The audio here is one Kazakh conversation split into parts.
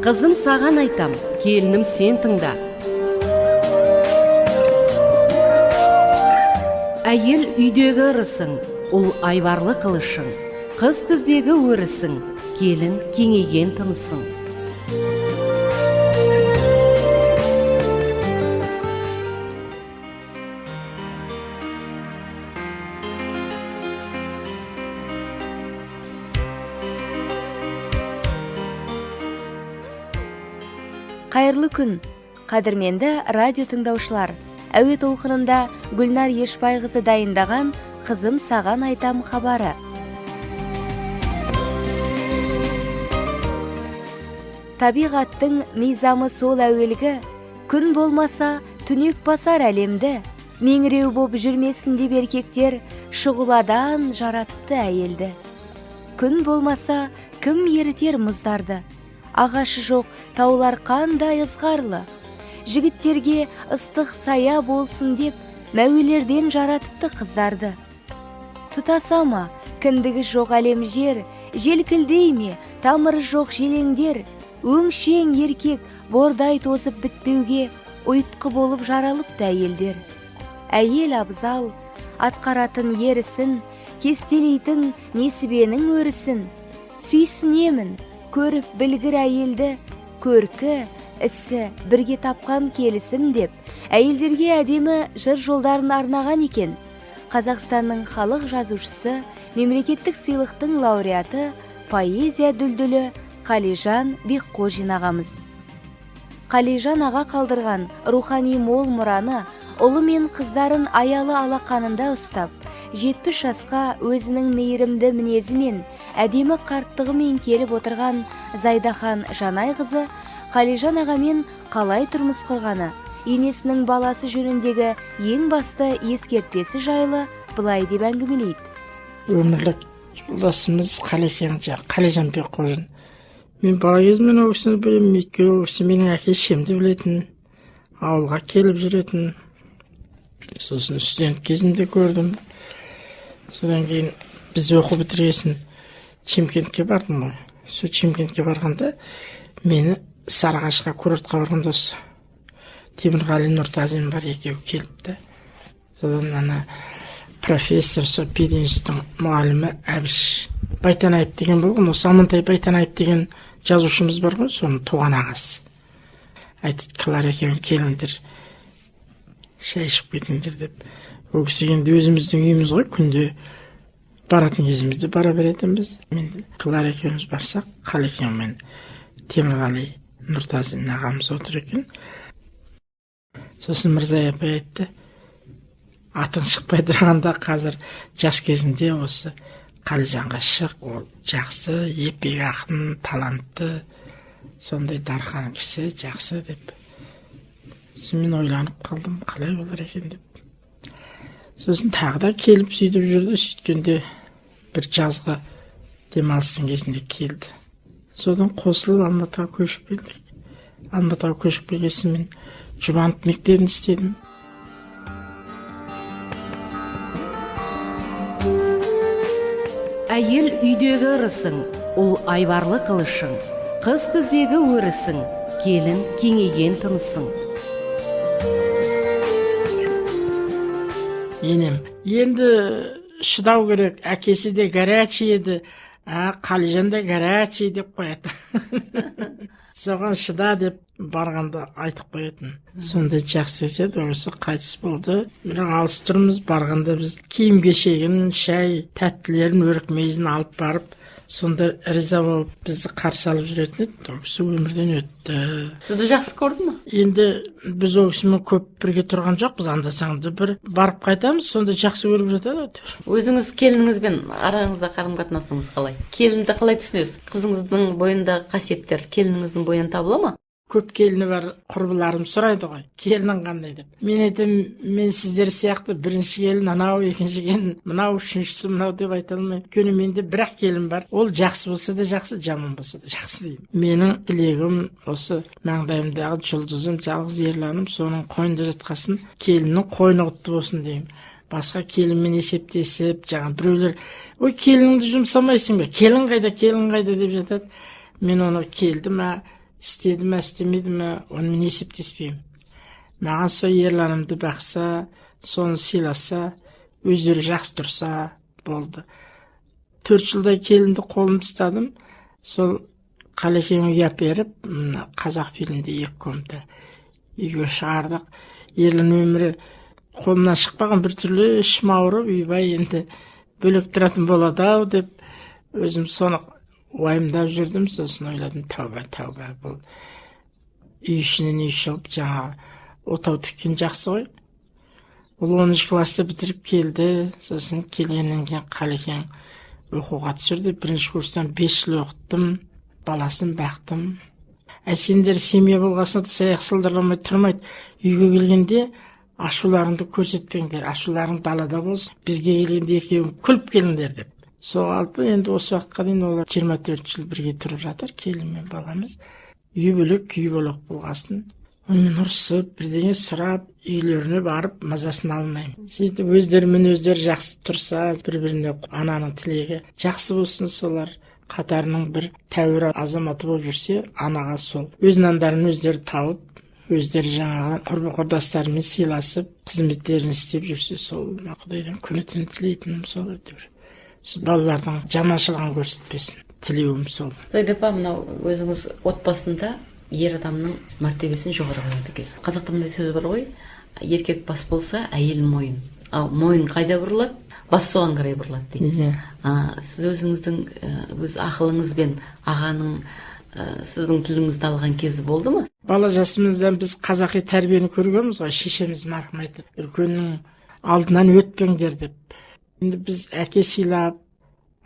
Қызым саған айтам, келінім сен тыңда. Әйел үйдегі ырысың, ұл айбарлы қылышың, қыз түздегі өрісің, келін кеңейген тынысың. Қайырлы күн, қадірменді радио тыңдаушылар. Әуе толқынында Гүлнар Ешбайқызы дайындаған «Қызым саған айтам» хабары. Табиғаттың мизамы сол әуелгі, күн болмаса түнек басар әлемді. Меңіреу боп жүрмесін деп еркектер, шұғыладан жаратты әйелді. Күн болмаса кім ерітер мұздарды? Ағашы жоқ таулар қандай ызғарлы. Жігіттерге ыстық сая болсын деп, мәуелерден жаратыпты қыздарды. Тұтаса ма, кіндігі жоқ әлем жер, желкілдей ме, тамыры жоқ желеңдер, өңшең еркек бордай тозып бітпеуге, ұйтқы болып жаралыпты әйелдер. Әйел абзал, атқаратын ерісін, кестелейтін несібенің өрісін. Сүйсінемін, көріп білгір әйелді, көркі, ісі бірге тапқан келісім деп, әйелдерге әдемі жыр жолдарын арнаған екен. Қазақстанның халық жазушысы, мемлекеттік сыйлықтың лауреаты, поэзия дүлдүлі Қалижан Бекқожин ағамыз. Қалижан аға қалдырған рухани мол мұраны ұлы мен қыздарын аялы алақанында ұстап, 70 жасқа өзінің мейірімді мінезімен, әдемі қарттығымен келіп отырған Зайдахан Жанайқызы Қалижан ағамен қалай тұрмыс құрғаны, енесінің баласы жөніндегі ең басты ескертпесі жайлы былай деп әңгімелейді. Өмірлік жолдасымыз Қалижан Бекқожин. Мен бала кезімнен ол кісіні білемін, өйткені ол кісі менің әке-шешемді білетін, ауылға келіп жүретін. Сосын студент кезімде көрдім. Содан кейін біз оқу бітіргесін Чимкентке бардым ғой. Сол Чимкентке барғанда мені Сарыағашқа курортқа барғанда осы Темірғали Нұртазин бар, екеуі келіпті. Содан ана профессор, сол пединститутың мұғалімі Әбіш Байтанаев деген болған, осы Амантай Байтанаев деген жазушымыз бар ғой, соның туған ағасы. Айтады, қылар екеуін келіңдер, шай ішіп кетіңдер деп. Ол кісі енді өзіміздің үйіміз ғой, күнде баратын кезімізде бара беретінбіз. Мен қылар екеуміз барсақ, Қалекең мен Темірғали Нұртазин ағамыз отыр екен. Сосын Мырзай апай айтты, атың шықпай тұрғанда қазір жас кезінде осы Қалижанға шық, ол жақсы, епек ақын, талантты, сондай дархан кісі жақсы деп. Сосын мен ойланып қалдым, қалай болар екен деп. Сосын тағы да келіп сөйтіп жүрді, сөйткенде бір жазғы демалыстың кезінде келді. Содан қосылып Алматыға көшіп келдік. Алматыға көшіп келгесін мен Жұбанов мектебін істедім. Әйел үйдегі ырысың, ұл айбарлы қылышың, қыз түздегі өрісің, келін кеңейген тынысың. Енем, енді шыдау керек, әкесі де горячий еді, Қалижан да горячий деп қояды. Соған шыда деп барғанда айтып қоятын. Сонда жақсы етеді, осы қайтыс болды. Бірақ алыс тұрмыз, барғанда біз киім кешегін, шай, тәттілерін, өрік мейізін алып барып, сонда риза болып бізді қарсы алып жүретін еді. Ол кісі өмірден өтті. Сізді жақсы көрді ме? Енді біз ол кісімен көп бірге тұрған жоқпыз, анда-санда бір барып қайтамыз, сонда жақсы көріп жатады. Өзіңіз келініңізбен араңызда қарым-қатынасыңыз қалай? Келінді қалай түсінесіз? Қызыңыздың бойындағы қасиеттер келініңіздің бойынан табыла ма? Көп келіні бар құрбыларым сұрайды ғой, келінің қандай деп. Мен айтамын, мен сіздер сияқты бірінші келін анау, екінші келін мынау, үшіншісі мынау деп айта алмаймын. Өйткені менде бір-ақ келін бар. Ол жақсы болса да жақсы, жаман болса да жақсы деймін. Менің тілегім осы маңдайымдағы жұлдызым, жалғыз ерланым, соның қойнында жатқасын, келіннің қойны құтты болсын деймін. Басқа келінмен есептесіп, жаңа біреулер, ой, келініңді жұмсамайсың ба? Келін қайда деп жатады. Мен оны келді ма, істеді ме істемеді ме оны мен есептеспеймін. Маған сол ерланымды бақса, соны сыйласа, өздері жақсы тұрса болды. 4 жылдай келінді қолымды ұстадым. Сол Қалекең үйге беріп, қазақ фильмде 2 комната үйге шығардық. Ерлан өмірі қолымнан шықпаған, бір түрлі ішім ауырып, үйбай енді бөлек тұратын болады ау деп, өзім соны уайымдап жүрдім. Сосын ойладым, тәуба, бұл үй ішінен үй шығып, жаңағы отау тіккен жақсы ғой. Ол 10 класты бітіріп келді. Сосын келгеннен кейін Қалекең оқуға түсірді. 1 курстан 5 жыл оқыттым, баласын бақтым. Сендер семья болғасында саяқ сылдырламай тұрмайды. Үйге келгенде ашуларыңды көрсетпеңдер, ашуларың далада болсын. Бізге келгенде екеуің күліп келіңдер деп. Сол алып, енді осы уақытқа дейін олар 24 жыл бірге тұрып жатыр, келін мен баламыз. Үй бөлек, күй бөлек болғасын. Онымен ұрысып, бірдеңе сұрап, үйлеріне барып, мазасын алмаймын. Сөйтіп өздерімен өздері жақсы тұрса, бір-біріне ананың тілегі жақсы болсын, солар қатарының бір тәуір азаматы болып жүрсе, анаға сол өз нандарын өздері тауып, өздері жаңағы құрбы-құрдастарымен сыйласып, қызметтерін істеп жүрсе, сол Құдайдан күні-түні тілейтінім сол әйтеуір. Балалардың жаманшылығын көрсетпесін, тілеуім сол. Зайда, мынау өзіңіз отбасында ер адамның мәртебесін жоғары қояды екенсіз. Қазақта мындай сөз бар ғой, еркек бас болса, әйел мойын. Мойын қайда бұрылады? Бас соған қарай бұрылады дейді. Сіз өзіңіздің өз ақылыңызбен ағаның сіздің тіліңізді алған кезі болды ма? Бала жасымыздан біз қазақи тәрбиені көргенбіз ғой, шешеміз марқұм айтты, үлкеннің алдынан өтпеңдер деп. Енді біз әке сыйлап,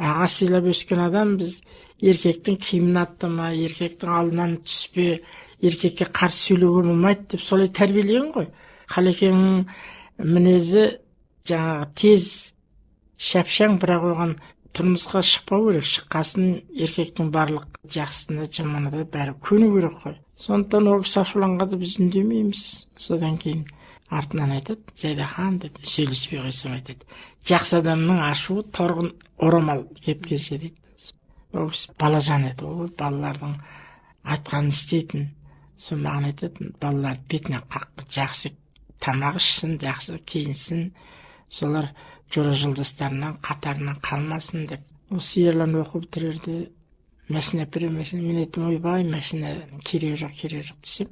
аға сыйлап өскен адам, біз еркектің киімін аттама, еркектің алдынан түспе, еркекке қарсы сөйлеуге болмайды деп солай тәрбиелеген ғой. Қалекеңнің мінезі жаңағы тез, шапшаң, бірақ оған тұрмысқа шықпау керек. Шыққасын еркектің барлық жақсысына, жаманына да бәрі көну керек қой. Сондықтан ол кісі ашуланғанда біз үндемейміз. Содан кейін артынан айтады, Зайдахан деп, сөйлеспей қойсам айтады, жақсы адамның ашуы торғын орамал кепкеше дейді. Ол кісі балажан еді, ол балалардың айтқанын істейтін. Сол маған айтады, балаларды бетіне қақпы, жақсы тамақ ішсін, жақсы киінсін, солар жора жолдастарынан қатарынан қалмасын деп. Осы ерлан оқып бітірерде машина машина, мен айттым, ойбай, машина керегі жоқ десем,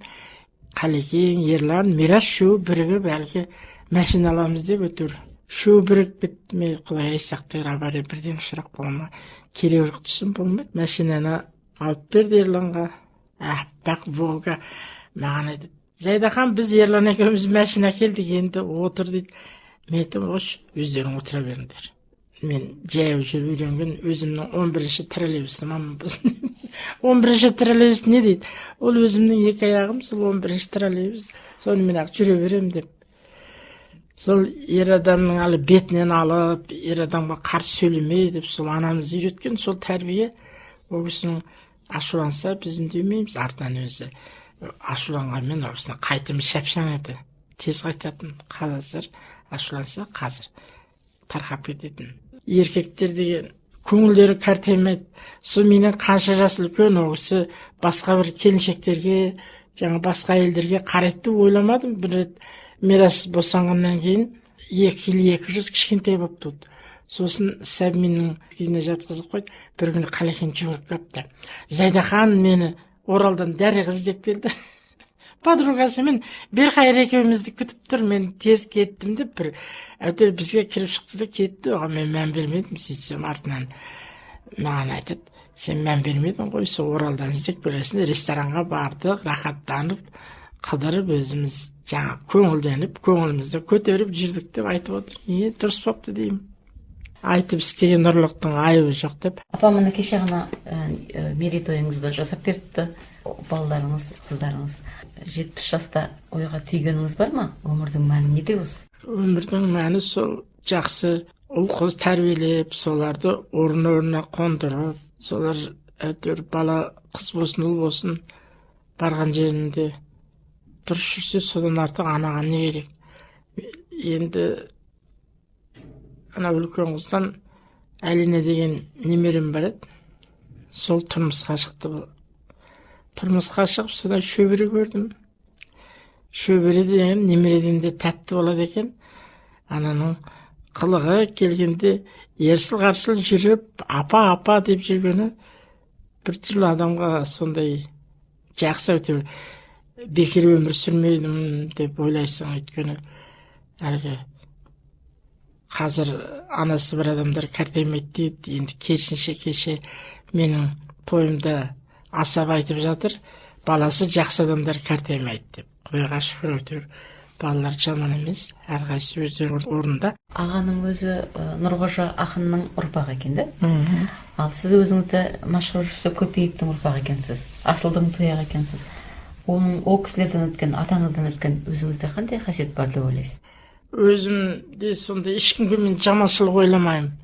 Қалекең, ерлан, мирас шоу бірігіп әлгі машина аламыз деп өтір. Шоу бірігіп бітті, мен Құдай сақтар, авария бірден ұшырақ болма, керегі жоқ десем болмайды. Машинаны алып берді ерланға, аппақ Волга. Маған айтады, Зайдахан, біз ерлан екеуміз машина келдік, енді отыр дейді. Мен айттым, ош, өздерің отыра беріңдер. Мен жаяу жүріп үйренген өзімнің 11-ші троллейбусым болсын. 11-ші троллейбус не дейді? Ол өзімнің 2 аяғым, сол 11-ші троллейбус. Сонымен ақ жүре берем деп. Сол ер адамның әлі бетінен алып, ер адамға қарсы сөйлеме деп сол анамыз үйреткен, сол тәрбие. Ол кісінің ашуланса біз үндемейміз, артынан өзі ашуланғанмен ол кісінің қайтымы шапшаң еді. Тез қайтатын, қазір ашуланса қазір тарқап кететін. Еркектер деген көңілдері кәртаймайды. Сол менен қанша жас үлкен, ол кісі басқа бір келіншектерге, жаңа басқа әйелдерге қарайды ойламадым. Бір рет мирас босанғаннан кейін 200 кішкентай болып туды. Сосын Сәбименің үйіне жатқызып қойды. Бір күні Қалекең жүгіріп келіпті. Зайдахан мені Оралдан дәріға іздеп келді. Подругасы мен Берқайыр екеумізді күтіп тұр, мен тез кеттім деп бір әйтеуір бізге кіріп шықты да кетті. Оған мен мән бермедім. Сөйтсем артынан маған айтады, сен мән бермедің ғой, сол Оралдан іздеп келесің. Ресторанға бардық, рахаттанып, қыдырып, өзіміз жаңа көңілденіп, көңілімізді көтеріп жүрдік деп айтып отыр. Дұрыс бопты деймін. Айтып істеген ұрлықтың айыбы жоқ деп. Апам мына кеше ғана мерейтойыңызды жасап берді. Балаларыңыз, қыздарыңыз 70 жаста ойға түйгеніңіз бар ма? Өмірдің мәні неде осы? Өмірдің мәні сол жақсы ұл қыз тәрбиелеп, соларды орнына қондырып, солар әйтеуір бала қыз болсын, ұл болсын, барған жерінде дұрыс жүрсе, содан артық анаға не керек? Енді ана үлкен қыздан Әлина деген немерем бар еді. Сол тұрмысқа шықты. тұрмысқа шығып содан шөбере көрдім. Шөбере деген немереден де тәтті болады екен. Ананың қылығы келгенде ерсіл-қарсыл жүріп, апа деп жүргені біртүрлі адамға сондай жақсы, өте бекер өмір сүрмедім деп ойлайсың. Өйткені әлгі қазір анасы бір адамдар кәртаймайды дейді. Енді керісінше кеше менің тойымда асап айтып жатыр, баласы жақсы адамдар кәртаймайды деп. Құдайға шүкір, әйтеуір балалар жаман емес, әрқайсысы өздері орнында. Ағаның өзі Нұрғожа ақынның ұрпағы екен да? Ал сіз өзіңізді Машһүр Жүсіп Көпеевтің ұрпағы екенсіз, Асылдың тұяғы екенсіз. Ол кісілерден өткен, атаңыздан өткен өзіңізде қандай қасиет бар деп ойлайсыз? Өзімде сондай ешкімге мен жаманшылық ойламаймын.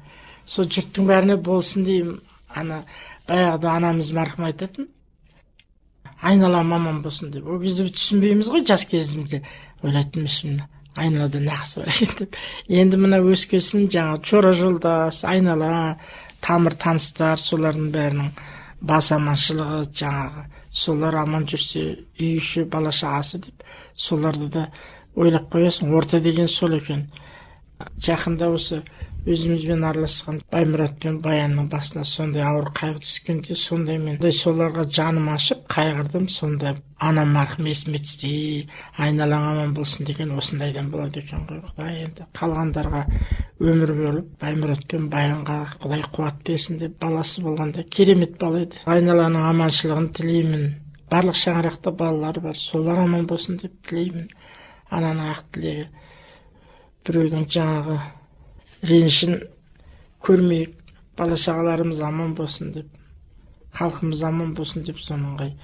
Сол жұрттың бәріне болсын деймін. Баяғыда анамыз марқұм айтатын, айналам аман болсын деп. Ол кезде түсінбейміз ғой, жас кезімізде. Ойлайтынмын, айналада нақсы бар екен деп. Енді мына өскесін жаңа чора жолдас, айнала, тамыр таныстар, солардың бәрінің бас аманшылығы, жаңағы солар аман жүрсе, үй іші бала шағасы деп, соларды да ойлап қоясың. Орта деген сол екен. Жақында осы өзімізбен араласқан Баймұрат пен Баянның басына сондай ауыр қайғы түскенде, сондай мен соларға жаным ашып қайғырдым. Сонда анам марқұм есіме түсті, айналаң аман болсын деген осындайдан болады екен ғой. Құдай енді қалғандарға өмір болып, Баймұрат пен Баянға Құдай қуат берсін деп, баласы болғанда керемет бала еді. Айналаның аманшылығын тілеймін. Барлық шаңырақта балалар бар, солар аман болсын деп тілеймін. Ананың ақ тілегі. Біреудің жаңағы ренішін көрмейік, бала шағаларымыз аман болсын деп, халқымыз аман болсын деп, соның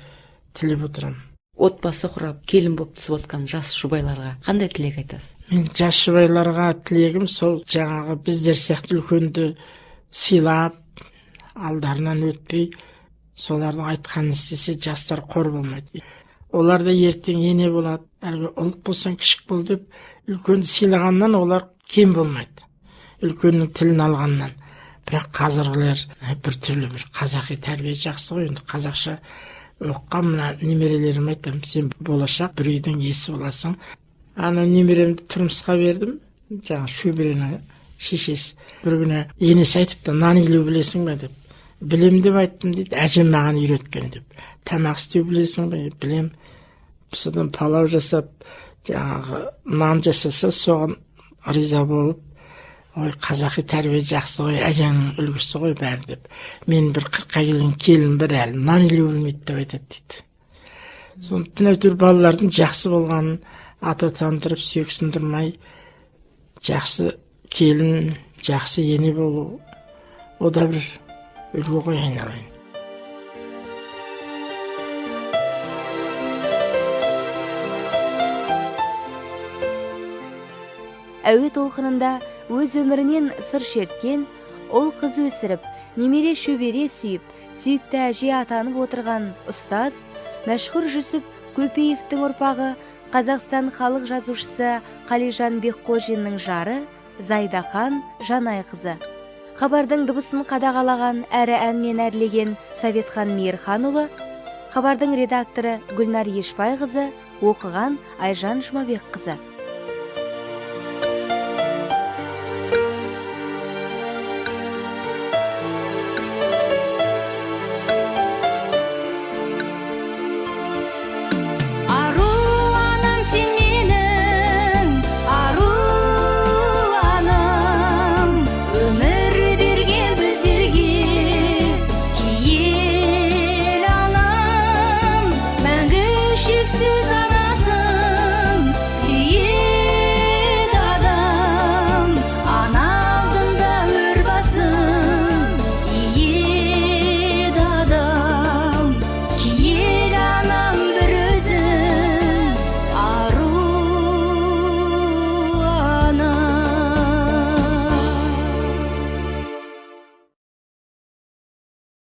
тілеп отырамын. Отбасы құрап, келін болып түсіп отқан жас жұбайларға қандай тілек айтасыз? Мен жас жұбайларға тілегім сол жаңағы біздер сияқты үлкенді сыйлап, алдарынан өтпей, солардың айтқанын істесе, жастар қор болмайды. Олар да ертең ене болады, әлгі ұлық болсаң кішік бол деп, үлкенді сыйлағаннан олар кем болмайды. Үлкеннің тілін алғаннан. Бірақ қазіргілер бір түрлі бір қазақи тәрбие жақсы ғой. Енді қазақша оққан мына немерелерім айтам, сен болашақ бір үйдің иесі боласың. Ана немеремді тұрмысқа бердім, жаңа шөберенің шешесі. Бір күні енесі айтыпты, нан илеу білесің бе деп. Білем деп айттым дейді, әжем маған үйреткен деп. Тамақ істеу білесің бе? Білем. Содан палау жасап, жаңағы нан жасаса, соған риза болып, ой, қазақи тәрбие жақсы ғой, әжеңнің үлгісі ғой бәрі деп. Мен бір 40-қа келген келін бір әлі нан илеу білмейді деп айтады дейді. Сондықтан әйтеуір балалардың жақсы болғанын ата тандырып, сүйек сындырмай, жақсы келін, жақсы ене болу, о да бір үлгі ғой айналайын. Әуе толқынында өз өмірінен сыр шерткен, ол қыз өсіріп, немере шөбере сүйіп, сүйікті әже атанып отырған ұстаз Мәшһүр Жүсіп Көпеевтің ұрпағы Қазақстан халық жазушысы Қалижан Бекқожинның жары Зайдахан Жанайқызы. Хабардың дыбысын қадағалаған әрі әнмен әрлеген Советхан Мейірханұлы, хабардың редакторы Гүлнар Ешбайқызы, оқыған Айжан Жұмабекқызы.